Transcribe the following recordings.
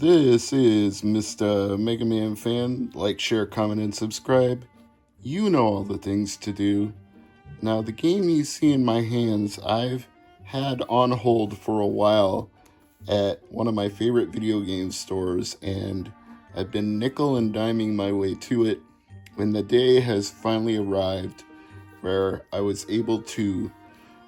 This is Mr. MegaManFan. Like, share, comment, and subscribe. You know all the things to do. Now, the game you see in my hands, I've had on hold for a while at one of my favorite video game stores, and I've been nickel and diming my way to it when the day has finally arrived where I was able to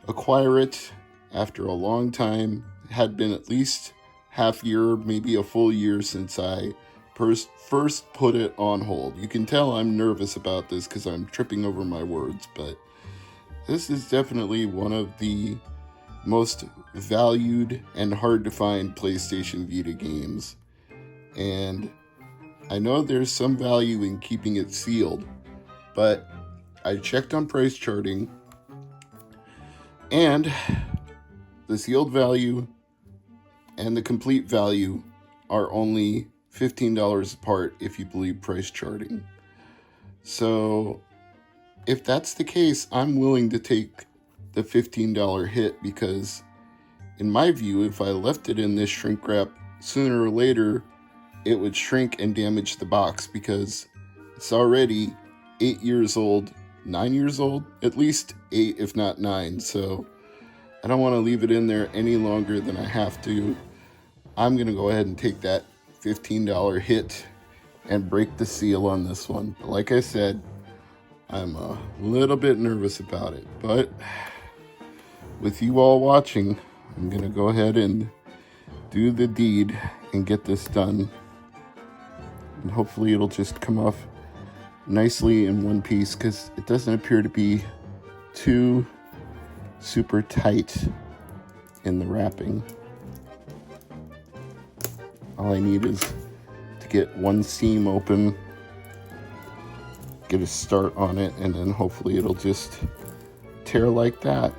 acquire it after a long time. It had been at least half year, maybe a full year since I first put it on hold. You can tell I'm nervous about this because I'm tripping over my words, but this is definitely one of the most valued and hard to find PlayStation Vita games. And I know there's some value in keeping it sealed, but I checked on price charting, and the sealed value and the complete value are only $15 apart if you believe price charting. So if that's the case, I'm willing to take the $15 hit, because in my view, if I left it in this shrink wrap, sooner or later it would shrink and damage the box, because it's already 8 years old, 9 years old, at least 8 if not 9. So I don't want to leave it in there any longer than I have to. I'm going to go ahead and take that $15 hit and break the seal on this one. But like I said, I'm a little bit nervous about it. But with you all watching, I'm going to go ahead and do the deed and get this done. And hopefully it'll just come off nicely in one piece, because it doesn't appear to be too super tight in the wrapping. All I need is to get one seam open, get a start on it, and then hopefully it'll just tear like that.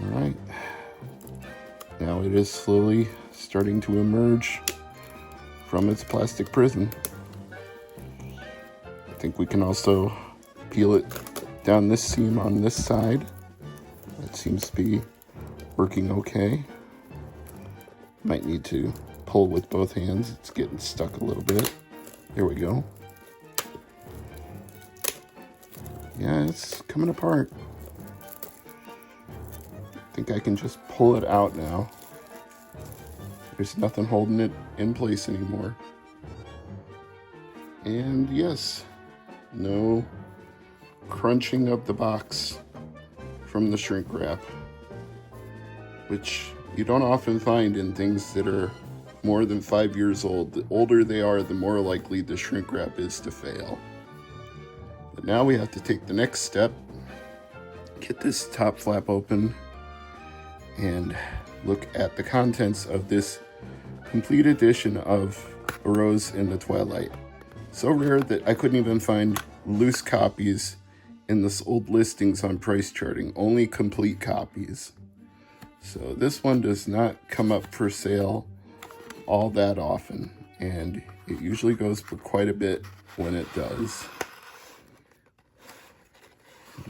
All right. Now it is slowly starting to emerge from its plastic prison. I think we can also peel it down this seam on this side. That seems to be working okay. Might need to pull with both hands. It's getting stuck a little bit. There we go. Yeah, it's coming apart. I think I can just pull it out now. There's nothing holding it in place anymore. And yes, no crunching of the box from the shrink wrap, which you don't often find in things that are more than 5 years old. The older they are, the more likely the shrink wrap is to fail. But now we have to take the next step, get this top flap open, and look at the contents of this complete edition of A Rose in the Twilight. So rare that I couldn't even find loose copies in the sold listings on price charting, only complete copies. So this one does not come up for sale all that often, and it usually goes for quite a bit when it does.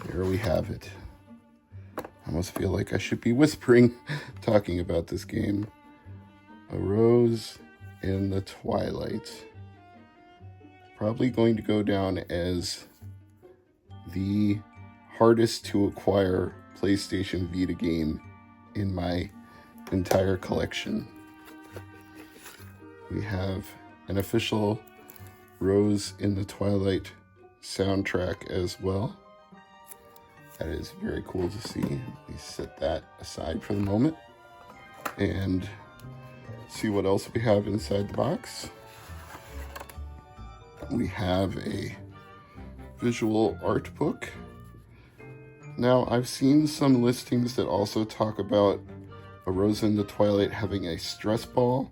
There we have it. I almost feel like I should be whispering talking about this game. A Rose in the Twilight. Probably going to go down as the hardest to acquire PlayStation Vita game in my entire collection. We have an official Rose in the Twilight soundtrack as well. That is very cool to see. Let me set that aside for the moment and see what else we have inside the box. We have a visual art book. Now, I've seen some listings that also talk about A Rose in the Twilight having a stress ball,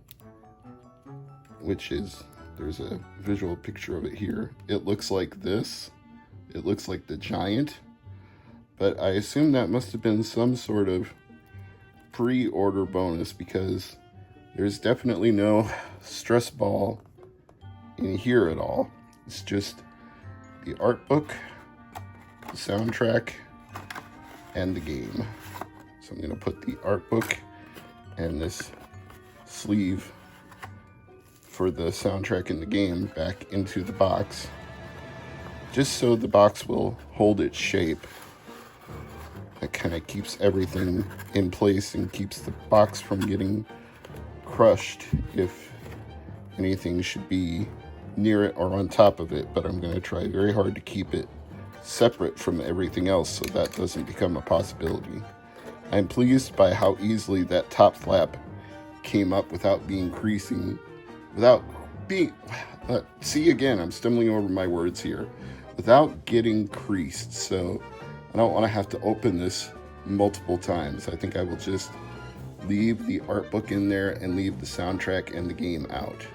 which is, there's a visual picture of it here. It looks like this. It looks like the giant, but I assume that must have been some sort of pre-order bonus, because there's definitely no stress ball in here at all. It's just the art book, the soundtrack, and the game. So I'm going to put the art book and this sleeve for the soundtrack in the game back into the box, just so the box will hold its shape. That kind of keeps everything in place and keeps the box from getting crushed if anything should be near it or on top of it. But I'm going to try very hard to keep it separate from everything else so that doesn't become a possibility. I'm pleased by how easily that top flap came up without being creasing, without being, see again, I'm stumbling over my words here, without getting creased. So I don't want to have to open this multiple times. I think I will just leave the art book in there and leave the soundtrack and the game out.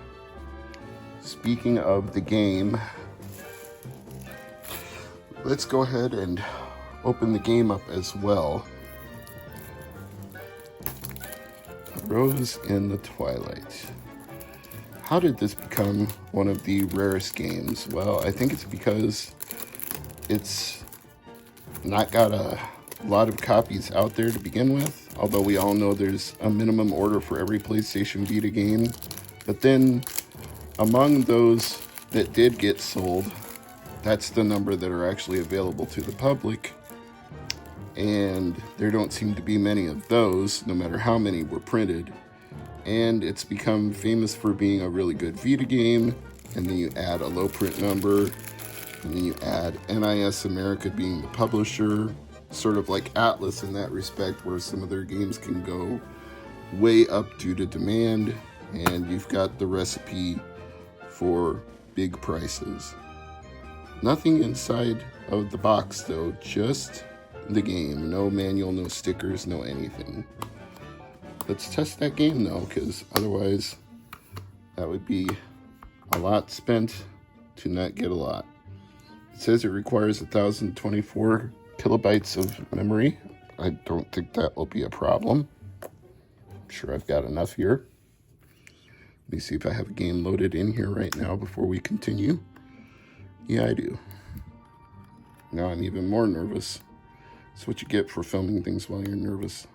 Speaking of the game, let's go ahead and open the game up as well. Rose in the Twilight. How did this become one of the rarest games? Well, I think it's because it's not got a lot of copies out there to begin with, although we all know there's a minimum order for every PlayStation Vita game. But then among those that did get sold, that's the number that are actually available to the public. And there don't seem to be many of those, no matter how many were printed. And it's become famous for being a really good Vita game. And then you add a low print number, and then you add NIS America being the publisher, sort of like Atlas in that respect, where some of their games can go way up due to demand, and you've got the recipe for big prices. Nothing inside of the box though, just the game. No manual, no stickers, no anything. Let's test that game though, because otherwise that would be a lot spent to not get a lot. It says it requires 1,024 kilobytes of memory. I don't think that will be a problem. I'm sure I've got enough here. Let me see if I have a game loaded in here right now before we continue. Yeah, I do. Now I'm even more nervous. That's what you get for filming things while you're nervous.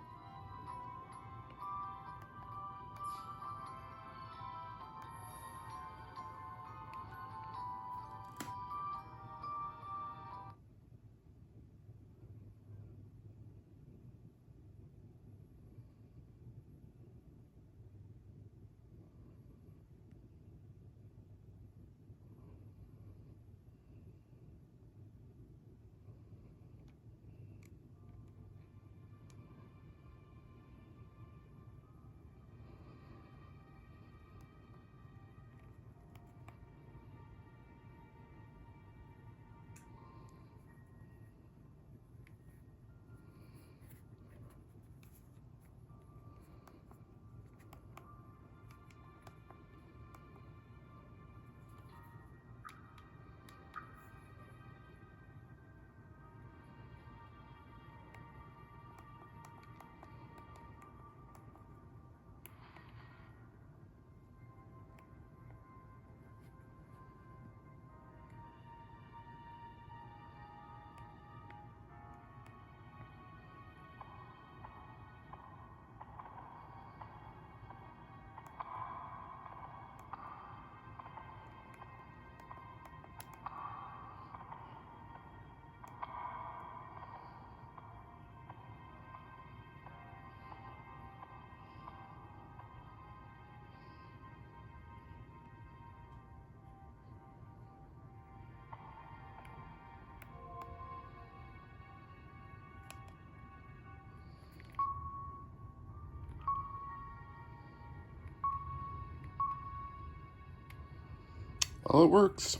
Well, it works.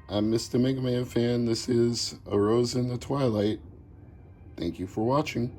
I'm Mr. MegaManFan. This is A Rose in the Twilight. Thank you for watching.